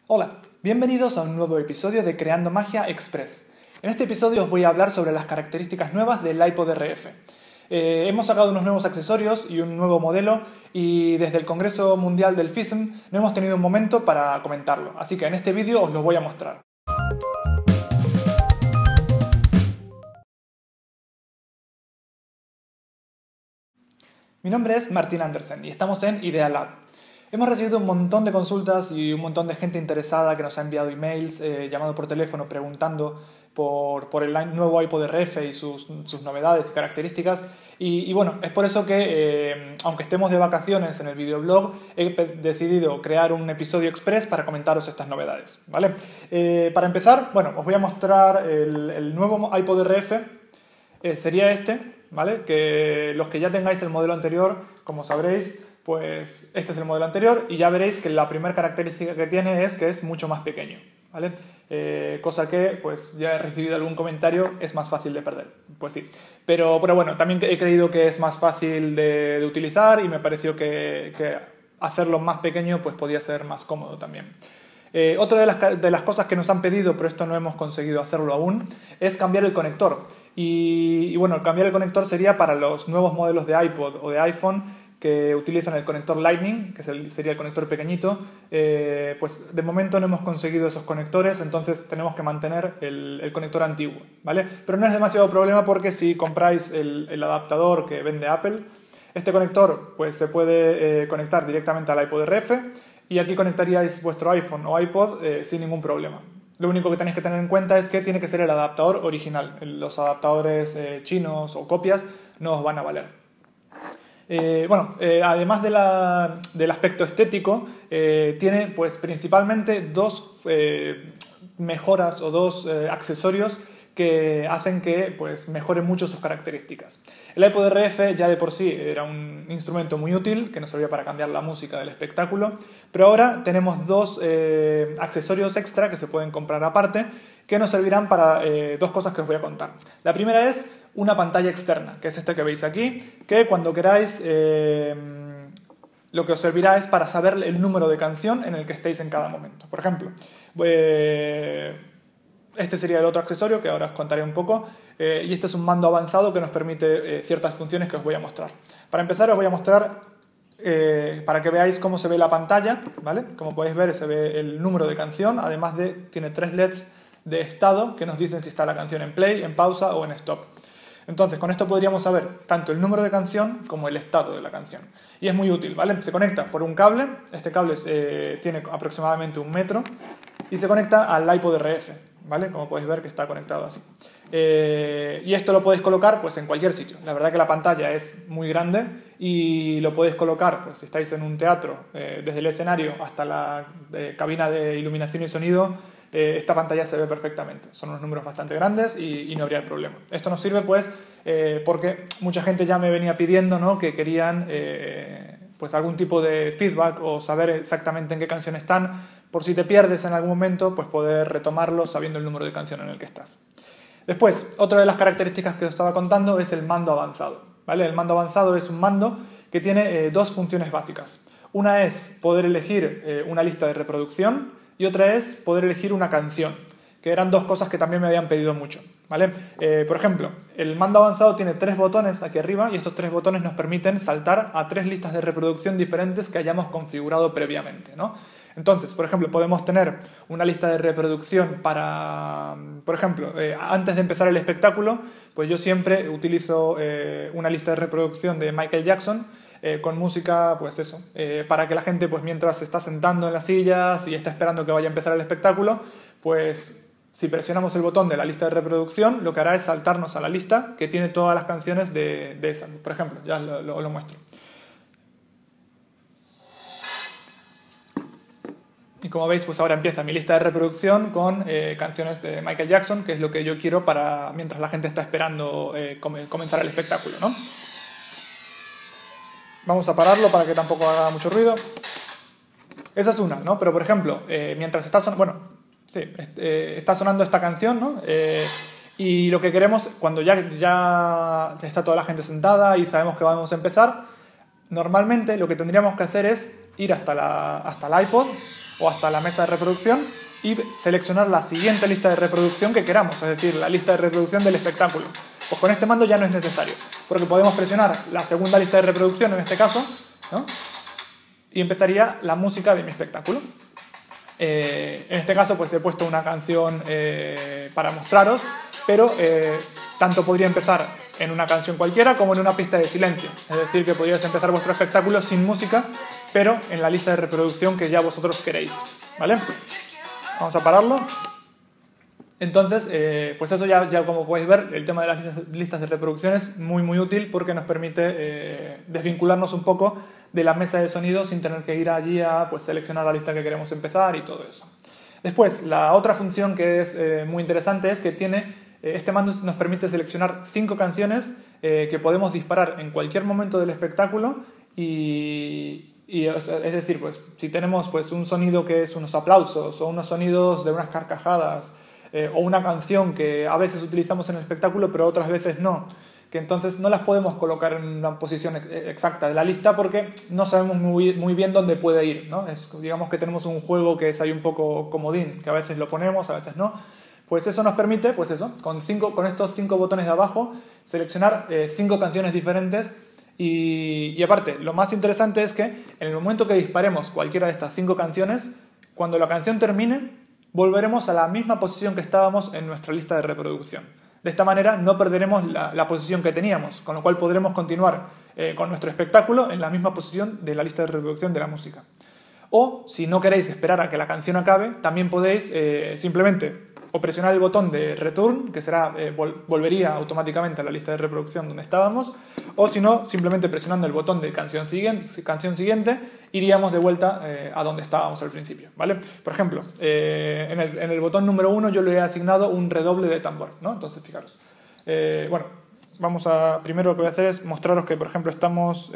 Hola, bienvenidos a un nuevo episodio de Creando Magia Express. En este episodio os voy a hablar sobre las características nuevas del iPod RF. Hemos sacado unos nuevos accesorios y un nuevo modelo y desde el Congreso Mundial del FISM no hemos tenido un momento para comentarlo, así que en este vídeo os lo voy a mostrar. Mi nombre es Martín Andersen y estamos en Idea Lab. Hemos recibido un montón de consultas y un montón de gente interesada que nos ha enviado emails, llamado por teléfono preguntando por el nuevo iPod RF y sus novedades y características. Y bueno, es por eso que, aunque estemos de vacaciones en el videoblog, he decidido crear un episodio express para comentaros estas novedades, ¿vale? Para empezar, bueno, os voy a mostrar el nuevo iPod RF. Sería este, ¿vale? Que los que ya tengáis el modelo anterior, como sabréis, pues este es el modelo anterior y ya veréis que la primera característica que tiene es que es mucho más pequeño, ¿vale? Cosa que, pues ya he recibido algún comentario, es más fácil de perder. Pues sí, pero bueno, también he creído que es más fácil de utilizar y me pareció que hacerlo más pequeño pues podía ser más cómodo también. Otra de las cosas que nos han pedido, pero esto no hemos conseguido hacerlo aún, es cambiar el conector. Y bueno, cambiar el conector sería para los nuevos modelos de iPod o de iPhone que utilizan el conector Lightning, que sería el conector pequeñito. Pues de momento no hemos conseguido esos conectores, entonces tenemos que mantener el conector antiguo, ¿vale? Pero no es demasiado problema porque si compráis el adaptador que vende Apple, este conector pues se puede conectar directamente al iPod RF y aquí conectaríais vuestro iPhone o iPod sin ningún problema. Lo único que tenéis que tener en cuenta es que tiene que ser el adaptador original. Los adaptadores chinos o copias no os van a valer. Además del aspecto estético, tiene pues principalmente dos mejoras o dos accesorios que hacen que pues, mejore mucho sus características. El iPod RF ya de por sí era un instrumento muy útil que nos servía para cambiar la música del espectáculo, pero ahora tenemos dos accesorios extra que se pueden comprar aparte que nos servirán para dos cosas que os voy a contar. La primera es una pantalla externa, que es esta que veis aquí, que cuando queráis lo que os servirá es para saber el número de canción en el que estéis en cada momento. Por ejemplo, este sería el otro accesorio que ahora os contaré un poco, y este es un mando avanzado que nos permite ciertas funciones que os voy a mostrar. Para empezar os voy a mostrar para que veáis cómo se ve la pantalla, ¿vale? Como podéis ver se ve el número de canción, además tiene 3 LEDs de estado que nos dicen si está la canción en play, en pausa o en stop. Entonces con esto podríamos saber tanto el número de canción como el estado de la canción. Y es muy útil, ¿vale? Se conecta por un cable, este cable tiene aproximadamente 1 metro y se conecta al iPod RF, ¿vale? Como podéis ver que está conectado así. Y esto lo podéis colocar pues, en cualquier sitio. La verdad que la pantalla es muy grande y lo podéis colocar, pues, si estáis en un teatro, desde el escenario hasta la cabina de iluminación y sonido, esta pantalla se ve perfectamente. Son unos números bastante grandes y no habría problema. Esto nos sirve pues porque mucha gente ya me venía pidiendo, ¿no? Que querían pues algún tipo de feedback o saber exactamente en qué canción están, por si te pierdes en algún momento, pues poder retomarlo sabiendo el número de canción en el que estás. Después, otra de las características que os estaba contando es el mando avanzado, ¿vale? El mando avanzado es un mando que tiene dos funciones básicas. Una es poder elegir una lista de reproducción y otra es poder elegir una canción, que eran dos cosas que también me habían pedido mucho, ¿vale? Por ejemplo, el mando avanzado tiene 3 botones aquí arriba y estos 3 botones nos permiten saltar a 3 listas de reproducción diferentes que hayamos configurado previamente, ¿no? Entonces, por ejemplo, podemos tener una lista de reproducción para, por ejemplo, antes de empezar el espectáculo, pues yo siempre utilizo una lista de reproducción de Michael Jackson con música, pues eso, para que la gente, pues mientras se está sentando en las sillas y está esperando que vaya a empezar el espectáculo, pues si presionamos el botón de la lista de reproducción, lo que hará es saltarnos a la lista que tiene todas las canciones de esa. Por ejemplo, ya lo muestro. Y como veis, pues ahora empieza mi lista de reproducción con canciones de Michael Jackson, que es lo que yo quiero para mientras la gente está esperando comenzar el espectáculo, ¿no? Vamos a pararlo para que tampoco haga mucho ruido. Esa es una, ¿no? Pero por ejemplo, mientras está sonando, está sonando esta canción, ¿no? Y lo que queremos, cuando ya está toda la gente sentada y sabemos que vamos a empezar, normalmente lo que tendríamos que hacer es ir hasta el iPod o hasta la mesa de reproducción y seleccionar la siguiente lista de reproducción que queramos, es decir, la lista de reproducción del espectáculo. Pues con este mando ya no es necesario, porque podemos presionar la segunda lista de reproducción en este caso, ¿no? Y empezaría la música de mi espectáculo. En este caso pues he puesto una canción para mostraros, pero tanto podría empezar en una canción cualquiera como en una pista de silencio. Es decir, que podríais empezar vuestro espectáculo sin música, pero en la lista de reproducción que ya vosotros queréis, ¿vale? Vamos a pararlo. Entonces, pues eso ya como podéis ver, el tema de las listas de reproducción es muy útil porque nos permite desvincularnos un poco de la mesa de sonido sin tener que ir allí a pues, seleccionar la lista que queremos empezar y todo eso. Después, la otra función que es muy interesante es que este mando nos permite seleccionar 5 canciones que podemos disparar en cualquier momento del espectáculo y es decir, pues, si tenemos pues, un sonido que es unos aplausos o unos sonidos de unas carcajadas o una canción que a veces utilizamos en el espectáculo pero otras veces no, que entonces no las podemos colocar en una posición exacta de la lista porque no sabemos muy bien dónde puede ir, ¿no? Digamos que tenemos un juego que es ahí un poco comodín, que a veces lo ponemos, a veces no. Pues eso nos permite, pues eso, con estos 5 botones de abajo, seleccionar 5 canciones diferentes y aparte, lo más interesante es que en el momento que disparemos cualquiera de estas 5 canciones, cuando la canción termine, volveremos a la misma posición que estábamos en nuestra lista de reproducción. De esta manera no perderemos la posición que teníamos, con lo cual podremos continuar con nuestro espectáculo en la misma posición de la lista de reproducción de la música. O, si no queréis esperar a que la canción acabe, también podéis simplemente o presionar el botón de return, que volvería automáticamente a la lista de reproducción donde estábamos, o si no, simplemente presionando el botón de canción siguiente, iríamos de vuelta a donde estábamos al principio, ¿vale? Por ejemplo, en el botón número 1 yo le he asignado un redoble de tambor, ¿no? Entonces, fijaros. Bueno, primero lo que voy a hacer es mostraros que, por ejemplo, estamos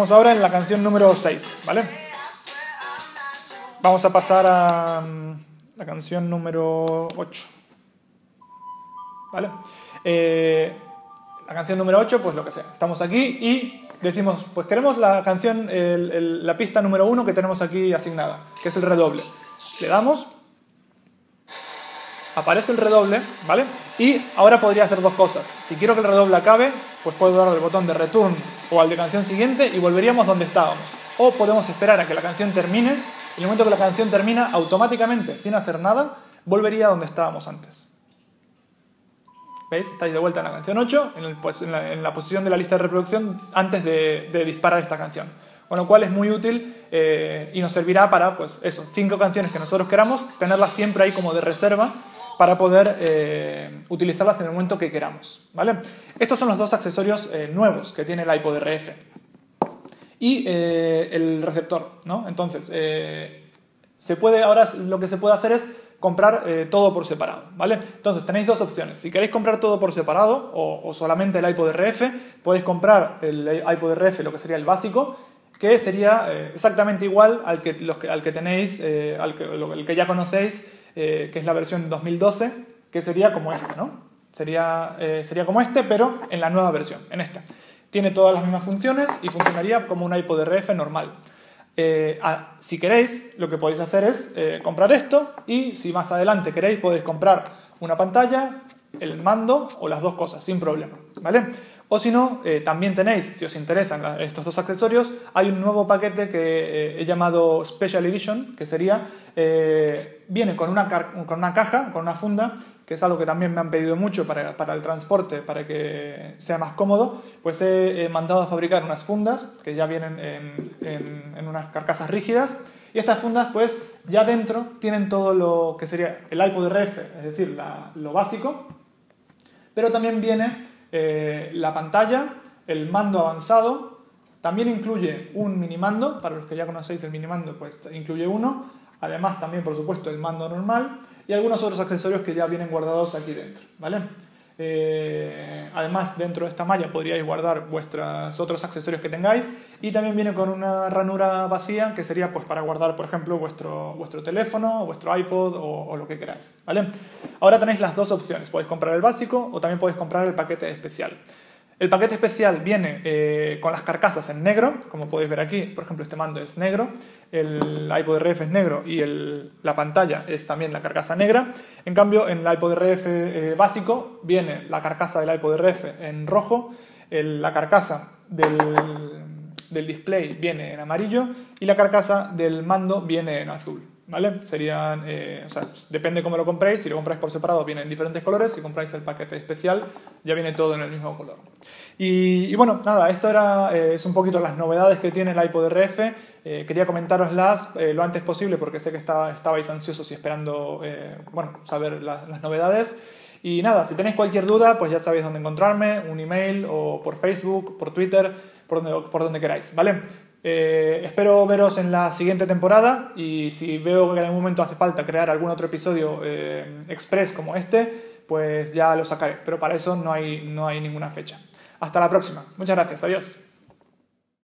ahora en la canción número 6, ¿vale? Vamos a pasar a la canción número 8, ¿vale? La canción número 8, pues lo que sea. Estamos aquí y decimos, pues queremos la canción, la pista número 1 que tenemos aquí asignada, que es el redoble. Le damos, aparece el redoble, ¿vale? Y ahora podría hacer 2 cosas. Si quiero que el redoble acabe, pues puedo dar el botón de return o al de canción siguiente y volveríamos donde estábamos. O podemos esperar a que la canción termine. En el momento que la canción termina, automáticamente, sin hacer nada, volvería a donde estábamos antes. ¿Veis? Estáis de vuelta en la canción 8, en la posición de la lista de reproducción antes de disparar esta canción. Con lo cual es muy útil y nos servirá para, pues eso, 5 canciones que nosotros queramos, tenerlas siempre ahí como de reserva para poder utilizarlas en el momento que queramos, ¿vale? Estos son los 2 accesorios nuevos que tiene el iPod RF. Y el receptor, ¿no? Entonces, ahora lo que se puede hacer es comprar todo por separado, ¿vale? Entonces, tenéis 2 opciones. Si queréis comprar todo por separado o solamente el iPod RF, podéis comprar el iPod RF, lo que sería el básico, que sería exactamente igual al que tenéis, el que ya conocéis, que es la versión 2012, que sería como este, ¿no? Sería como este, pero en la nueva versión, en esta. Tiene todas las mismas funciones y funcionaría como un iPod RF normal. Si queréis, lo que podéis hacer es comprar esto y si más adelante queréis podéis comprar una pantalla, el mando o las 2 cosas sin problema, ¿vale? O si no, también tenéis, si os interesan estos 2 accesorios, hay un nuevo paquete que he llamado Special Edition, que sería, viene con una caja, con una funda, que es algo que también me han pedido mucho para el transporte, para que sea más cómodo, pues he mandado a fabricar unas fundas que ya vienen en unas carcasas rígidas y estas fundas pues ya dentro tienen todo lo que sería el iPod RF, es decir, lo básico, pero también viene la pantalla, el mando avanzado, también incluye un minimando, para los que ya conocéis el minimando pues incluye uno, además también por supuesto el mando normal y algunos otros accesorios que ya vienen guardados aquí dentro, ¿vale? Además dentro de esta malla podríais guardar vuestros otros accesorios que tengáis y también viene con una ranura vacía que sería pues para guardar por ejemplo vuestro teléfono, vuestro iPod o lo que queráis, ¿vale? Ahora tenéis las 2 opciones, podéis comprar el básico o también podéis comprar el paquete especial. El paquete especial viene con las carcasas en negro, como podéis ver aquí, por ejemplo este mando es negro, el iPod RF es negro y la pantalla es también la carcasa negra. En cambio en el iPod RF básico viene la carcasa del iPod RF en rojo, la carcasa del display viene en amarillo y la carcasa del mando viene en azul. ¿Vale? Serían, o sea, depende cómo lo compréis. Si lo compráis por separado viene en diferentes colores. Si compráis el paquete especial ya viene todo en el mismo color. Y bueno, nada, esto es un poquito las novedades que tiene el iPod RF. Quería comentároslas lo antes posible porque sé que estabais ansiosos y esperando bueno, saber las novedades. Y nada, si tenéis cualquier duda, pues ya sabéis dónde encontrarme, un email o por Facebook, por Twitter, por donde queráis, ¿vale? Espero veros en la siguiente temporada y si veo que en algún momento hace falta crear algún otro episodio express como este, pues ya lo sacaré, pero para eso no hay ninguna fecha. Hasta la próxima. Muchas gracias. Adiós.